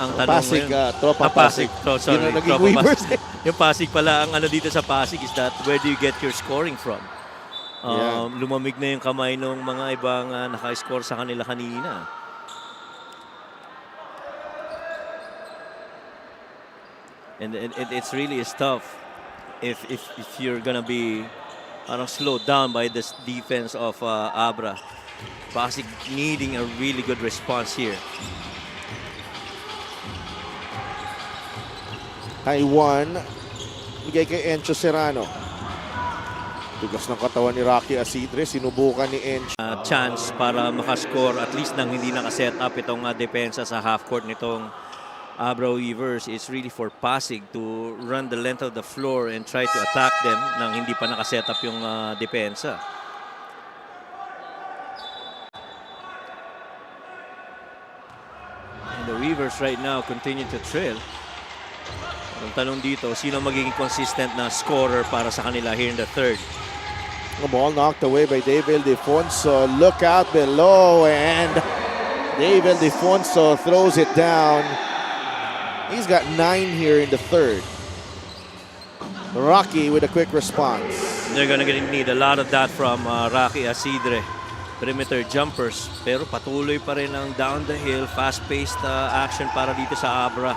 ang tanong Pasig, ngayon, Tropa Pasig. Sorry, Yun ang naging Tropa Weavers. Pasig. Yung Pasig pala, ang ano dito sa Pasig is that where do you get your scoring from? Lumamig na yung kamay ng mga ibang naka-score sa kanila kanina. And it's really tough if you're gonna be slowed down by this defense of Abra. Pasig needing a really good response here. Taiwan, bigay kay Encho Serrano. Tugas ng katawan ni Rocky Asidre, sinubukan ni Encho. Chance para makascore at least nang hindi nakaset up itong depensa sa half court nitong Abra Weavers. Is really for Pasig to run the length of the floor and try to attack them nang hindi pa nakaset up yung depensa. And the Weavers right now continue to trail. Ang tanong dito, sino magiging consistent na scorer para sa kanila here in the third? The ball knocked away by David Defonso. Look out below, and David Defonso throws it down. He's got 9 here in the third. Rocky with a quick response. They're gonna need a lot of that from Rocky Asidre. Perimeter jumpers. Pero patuloy pa rin ang down the hill, fast-paced action para dito sa Abra.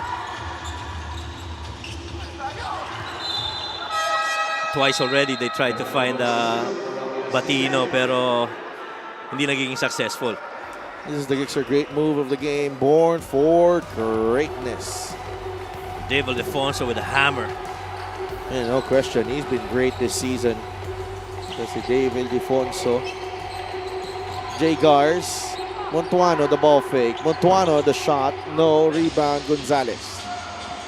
Twice already they tried to find Batino pero hindi nagiging successful. This is the Gixxer great move of the game, born for greatness. Dave Ildefonso with a hammer. And no question, he's been great this season. That's Dave Ildefonso. Jay Gars, Montuano the ball fake, Montuano the shot, no rebound, Gonzalez.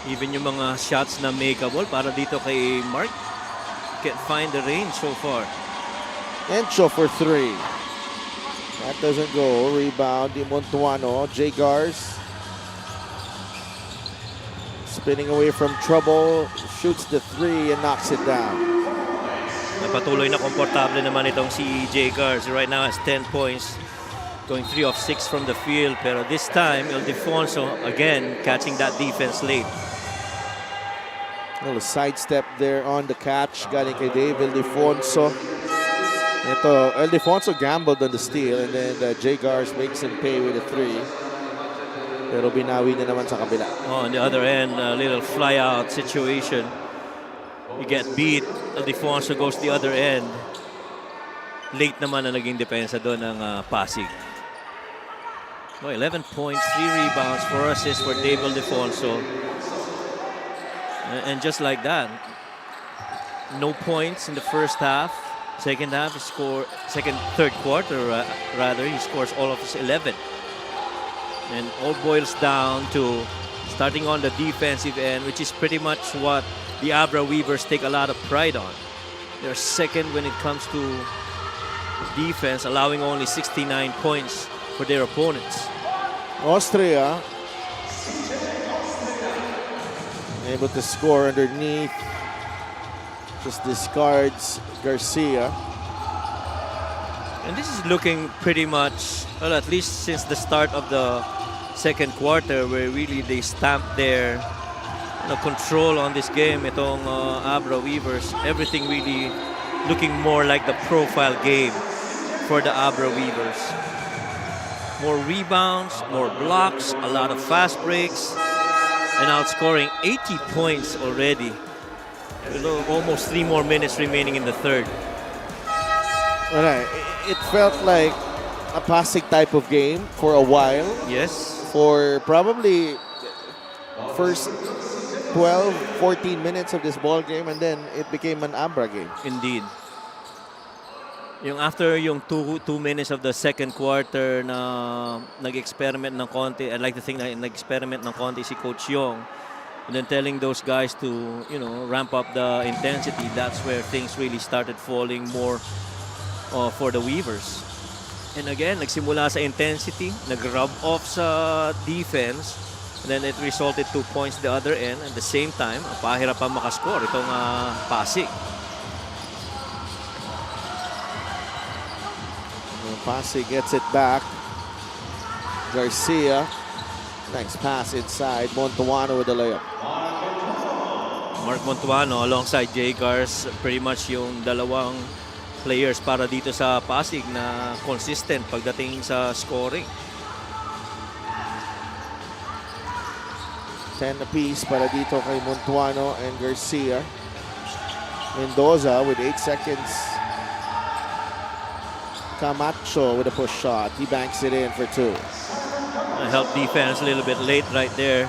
Even yung mga shots na makeable para dito kay Mark can't find the range so far. Encho for 3. That doesn't go. Rebound, Di Montuano. Jay Gars spinning away from trouble. Shoots the 3 and knocks it down. Patuloy na komportable naman itong si Jay Gars. Right now has 10 points. Going 3 of 6 from the field. Pero this time, Ildefonso again catching that defense late. A little sidestep there on the catch. Galing kay Dave Ildefonso. Ito, Ildefonso gambled on the steal and then Jay Gars makes him pay with a 3. Pero binawi na naman sa kabila. On the other end, a little fly-out situation. You get beat, Aldefonso goes the other end. Late naman na naging depensa doon ng Pasig. 11 points, 3 rebounds, 4 assists for Dave Aldefonso. And just like that, no points in the first half. Second half, third quarter rather, he scores all of his 11. And all boils down to starting on the defensive end, which is pretty much what the Abra Weavers take a lot of pride on. They're second when it comes to defense, allowing only 69 points for their opponents. Austria able to score underneath. Just discards Garcia. And this is looking pretty much, well, at least since the start of the second quarter, where really they stamped their control on this game. Itong Abra Weavers, everything really looking more like the profile game for the Abra Weavers. More rebounds, more blocks, a lot of fast breaks, and outscoring 80 points already. Almost 3 more minutes remaining in the third. Well, it felt like a Pasig type of game for a while. Yes. For probably first 12, 14 minutes of this ball game, and then it became an Abra game. Indeed. After yung 2 minutes of the second quarter na nag-experiment ng konti, I'd like to think na nag-experiment ng konti si Coach Yong, and then telling those guys to, ramp up the intensity. That's where things really started falling more for the Weavers. And again, nagsimula sa intensity, nag-rub off sa defense, and then it resulted 2 points the other end. At the same time, pahirapan makascore itong Pasig. Pasig gets it back. Garcia. Nice pass inside. Montuano with the layup. Mark Montuano alongside Jay Gars, pretty much yung dalawang players para dito sa Pasig na consistent pagdating sa scoring. 10 apiece para dito kay Montuano and Garcia. Mendoza with 8 seconds. Camacho with a push shot. He banks it in for 2. Help defense a little bit late right there.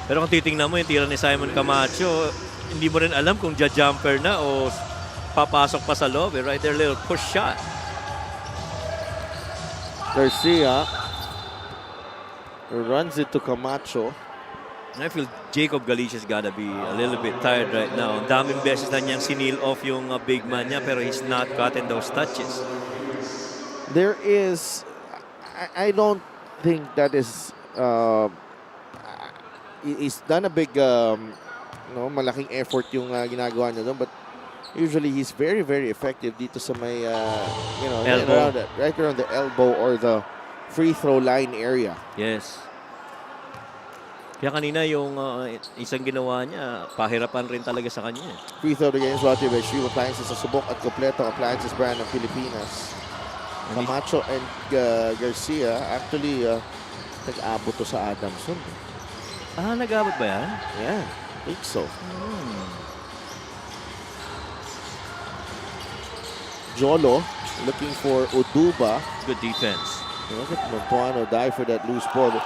Pero kung titingnan mo yung tira ni Simon Camacho, hindi mo rin alam kung jumper na o papasok pa sa loob. Right there, little push shot. Garcia runs it to Camacho. I feel Jacob Galicia's gotta be a little bit tired right now. Ang daming beses na niyang sinil off yung big man niya, pero he's not gotten those touches. There is, I don't think that is, he's done a big, malaking effort yung ginagawa niya doon, but usually he's very, very effective dito sa may, right around the elbow or the free throw line area. Yes. Kaya kanina yung isang ginawa niya, pahirapan rin talaga sa kanya. Free throw the games brought to you by Shriv Appliances sa subok at kompleto appliances brand ng Pilipinas. Camacho and Garcia actually nag-abot to sa Adamson. Nag-abot ba yan? Yeah, I think so. Jolo looking for Oduba. Good defense. Look at Montuano dive for that loose ball.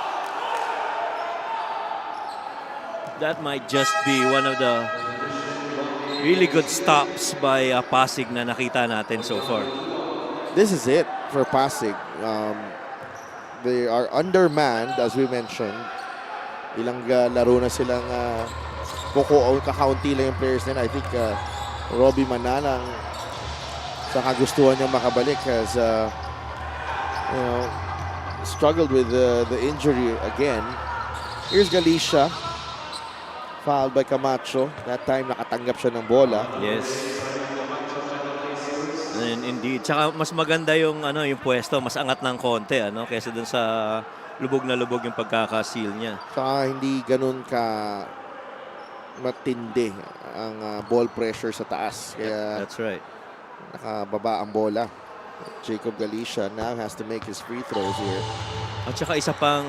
That might just be one of the really good stops by Pasig na nakita natin so far. This is it for Pasig. They are undermanned, as we mentioned. Ilang laro na silang kakaunti lang yung players nila. I think Robbie Manalang sa kagustuhan niya makabalik has struggled with the injury again. Here's Galicia. Fouled by Camacho. That time nakatanggap siya ng bola. Yes. And indeed. Tsaka mas maganda yung yung pwesto, mas angat ng konti kaysa dun sa lubog na lubog yung pagkakasil niya. Tsaka hindi ganun ka matindi ang ball pressure sa taas. Kaya that's right. Nakababa ang bola. Jacob Galicia now has to make his free throws here. At saka isa pang